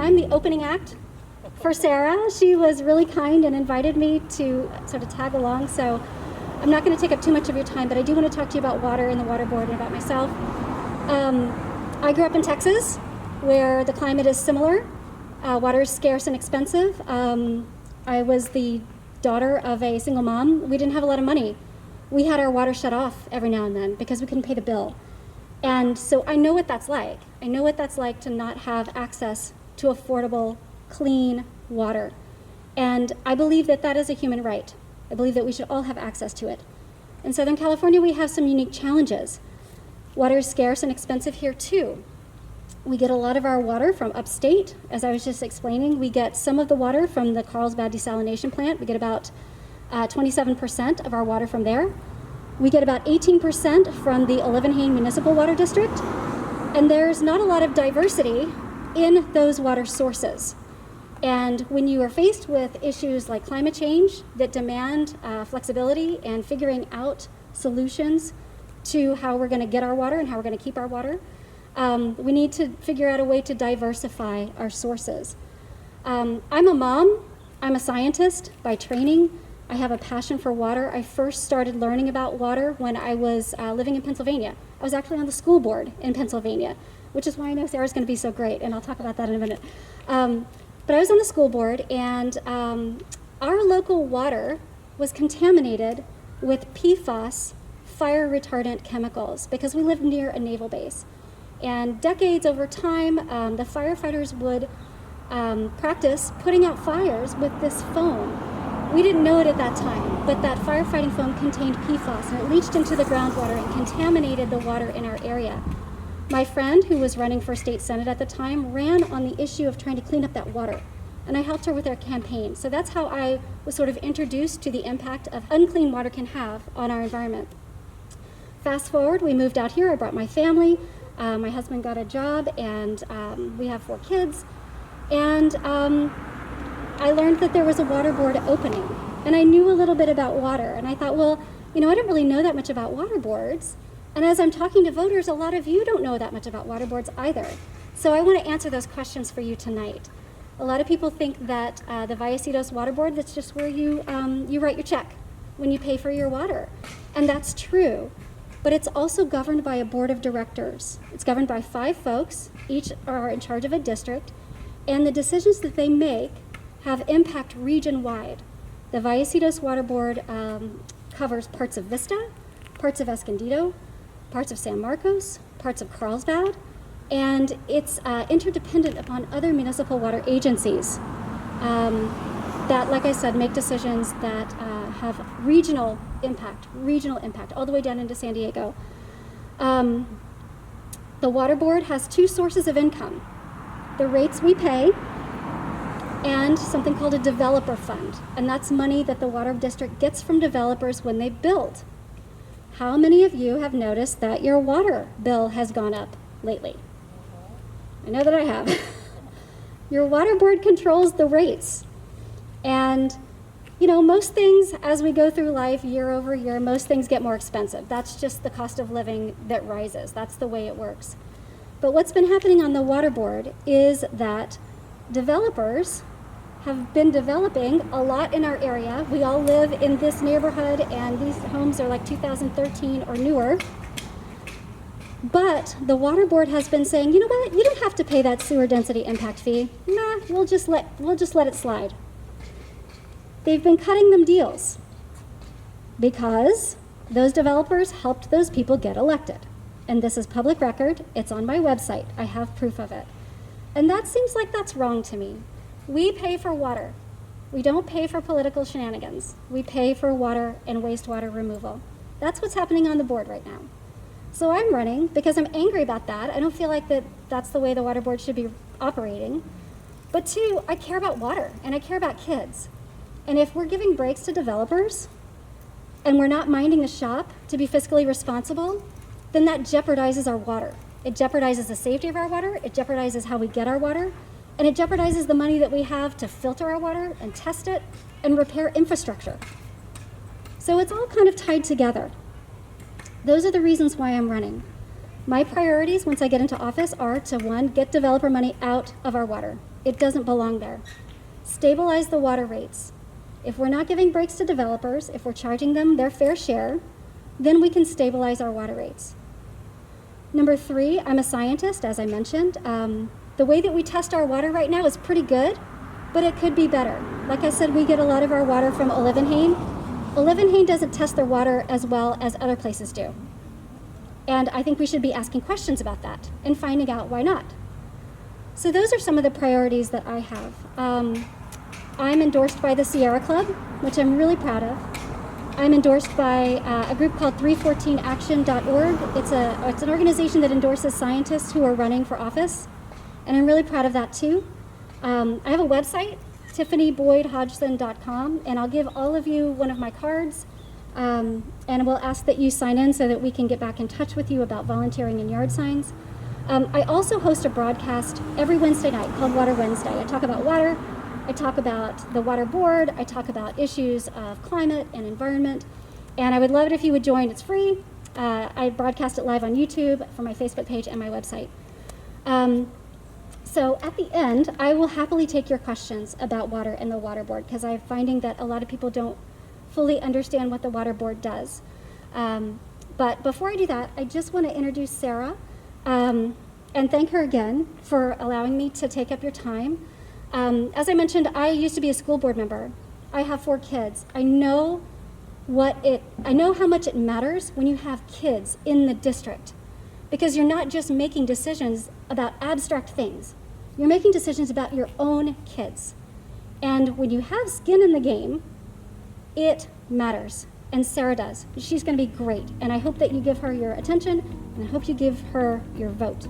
I'm the opening act for Sarah. She was really kind and invited me to sort of tag along, so I'm not going to take up too much of your time, but I do want to talk to you about water and the water board and about myself. I grew up in Texas, where the climate is similar. Water is scarce and expensive. I was the daughter of a single mom. We didn't have a lot of money. We had our water shut off every now and then because we couldn't pay the bill. And so I know what that's like. I know what that's like to not have access to affordable, clean water. And I believe that that is a human right. I believe that we should all have access to it. In Southern California, we have some unique challenges. Water is scarce and expensive here too. We get a lot of our water from upstate. As I was just explaining, we get some of the water from the Carlsbad desalination plant. We get about 27% of our water from there. We get about 18% from the Olivenhain Municipal Water District. And there's not a lot of diversity in those water sources. And when you are faced with issues like climate change that demand flexibility and figuring out solutions to how we're going to get our water and how we're going to keep our water, we need to figure out a way to diversify our sources. I'm a mom. I'm a scientist by training. I have a passion for water. I first started learning about water when I was living in Pennsylvania. I was actually on the school board in Pennsylvania, which is why I know Sarah's going to be so great, and I'll talk about that in a minute. But I was on the school board, and our local water was contaminated with PFAS, fire retardant chemicals, because we lived near a naval base. And decades over time, the firefighters would practice putting out fires with this foam. We didn't know it at that time, but that firefighting foam contained PFAS, and it leached into the groundwater and contaminated the water in our area. My friend, who was running for state senate at the time, ran on the issue of trying to clean up that water, and I helped her with her campaign. So that's how I was sort of introduced to the impact of unclean water can have on our environment. Fast forward, we moved out here. I brought my family. My husband got a job, and we have 4 kids. And I learned that there was a water board opening, and I knew a little bit about water. And I thought, well, I don't really know that much about water boards. And as I'm talking to voters, a lot of you don't know that much about water boards either. So I want to answer those questions for you tonight. A lot of people think that the Vallecitos Water Board, that's just where you write your check when you pay for your water. And that's true. But it's also governed by a board of directors. It's governed by 5 folks, each are in charge of a district, and the decisions that they make have impact region-wide. The Vallecitos Water Board covers parts of Vista, parts of Escondido, parts of San Marcos, parts of Carlsbad, and it's interdependent upon other municipal water agencies that, like I said, make decisions that have regional impact, all the way down into San Diego. The water board has 2 sources of income: the rates we pay and something called a developer fund, and that's money that the water district gets from developers when they build. How many of you have noticed that your water bill has gone up lately? I know that I have. Your water board controls the rates. And most things, as we go through life year over year, most things get more expensive. That's just the cost of living that rises. That's the way it works. But what's been happening on the water board is that developers have been developing a lot in our area. We all live in this neighborhood, and these homes are like 2013 or newer. But the water board has been saying, you know what, you don't have to pay that sewer density impact fee. Nah, we'll just let it slide. They've been cutting them deals because those developers helped those people get elected. And this is public record. It's on my website. I have proof of it. And that seems like that's wrong to me. We pay for water. We don't pay for political shenanigans. We pay for water and wastewater removal. That's what's happening on the board right now. So I'm running because I'm angry about that. I don't feel like that's the way the water board should be operating. But 2, I care about water and I care about kids. And if we're giving breaks to developers and we're not minding the shop to be fiscally responsible, then that jeopardizes our water. It jeopardizes the safety of our water, it jeopardizes how we get our water, and it jeopardizes the money that we have to filter our water and test it and repair infrastructure. So it's all kind of tied together. Those are the reasons why I'm running. My priorities once I get into office are to, 1, get developer money out of our water. It doesn't belong there. Stabilize the water rates. If we're not giving breaks to developers, if we're charging them their fair share, then we can stabilize our water rates. Number 3, I'm a scientist, as I mentioned. The way that we test our water right now is pretty good, but it could be better. Like I said, we get a lot of our water from Olivenhain. Olivenhain doesn't test their water as well as other places do. And I think we should be asking questions about that and finding out why not. So those are some of the priorities that I have. I'm endorsed by the Sierra Club, which I'm really proud of. I'm endorsed by a group called 314action.org. It's an organization that endorses scientists who are running for office, and I'm really proud of that too. I have a website, tiffanyboyd-hodgson.com, and I'll give all of you one of my cards, and we'll ask that you sign in so that we can get back in touch with you about volunteering in yard signs. I also host a broadcast every Wednesday night called Water Wednesday. I talk about water, I talk about the water board, I talk about issues of climate and environment, and I would love it if you would join. It's free. I broadcast it live on YouTube from my Facebook page and my website. So at the end, I will happily take your questions about water and the water board, because I'm finding that a lot of people don't fully understand what the water board does. But before I do that, I just want to introduce Sarah and thank her again for allowing me to take up your time. As I mentioned, I used to be a school board member. I have 4 kids. I know how much it matters when you have kids in the district, because you're not just making decisions about abstract things. You're making decisions about your own kids. And when you have skin in the game, it matters. And Sarah does. She's going to be great. And I hope that you give her your attention, and I hope you give her your vote.